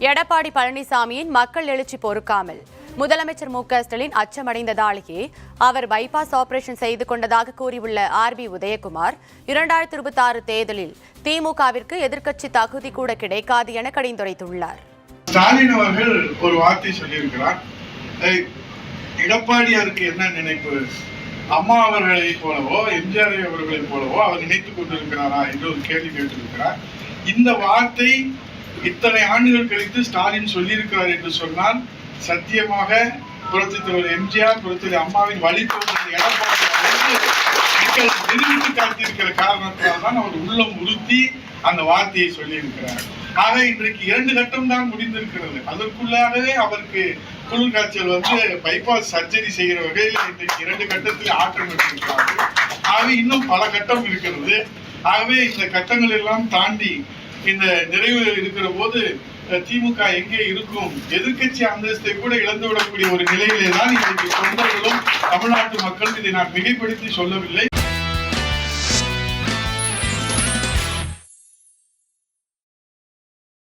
எடப்பாடி பழனிசாமியின் மக்கள் எழுச்சி பொறுக்காமல் முதலமைச்சர் மு.க.ஸ்டாலின் அச்சமடைந்ததாலேயே அவர் பைபாஸ் ஆபரேஷன் செய்து கொண்டதாக கூறியுள்ள ஆர்.பி. உதயகுமார் 2026 தேர்தலில் திமுகவிற்கு எதிர்க்கட்சி தகுதி கூட கிடைக்காது என கடிந்துரைத்துள்ளார். ஸ்டாலின் அவர்கள் ஒரு வார்த்தை சொல்லியிருக்கிறார். எடப்பாடியாருக்கு என்ன நினைப்பு? அம்மா அவர்களைப் போலவோ எம்ஜிஆர் அவர்களைப் போலவோ அவர் நினைத்துக் கொண்டிருக்கிறாரா என்று ஒரு கேள்வி கேட்டிருக்கிறார். இந்த வார்த்தை இத்தனை ஆண்டுகள் கழித்து ஸ்டாலின் சொல்லியிருக்கிறார் என்று சொன்னால் சத்தியமாக புரட்சித் தலைவர் எம்ஜிஆர், புரட்சித் தலைவர் அம்மாவின் வழித்தோன்றல் எடப்பாடி மக்கள் நிரூபித்து காட்டியிருக்கிற காரணத்தினால் தான் அவர் உள்ளம் உறுத்தி அந்த வார்த்தையை சொல்லியிருக்கிறார். ஆக இன்றைக்கு 2 கட்டம் தான் முடிந்திருக்கிறது. அதற்குள்ளாகவே அவருக்கு குளிர் காய்ச்சல் வந்து பைபாஸ் சர்ஜரி செய்கிற வகையில் இன்றைக்கு 2 கட்டத்தில் ஆற்றம் எடுத்திருக்கிறார்கள். ஆகவே இன்னும் பல கட்டம் இருக்கிறது. ஆகவே இந்த கட்டங்கள் எல்லாம் தாண்டி இந்த நிறைவு இருக்கிற போது திமுக எங்கே இருக்கும்? எதிர்கட்சி அந்தஸ்தை கூட இழந்துவிடக்கூடிய ஒரு நிலையிலே தான் இன்றைக்கு தொண்டர்களும் தமிழ்நாட்டு மக்களும் இதை நான் மிகைப்படுத்தி சொல்லவில்லை.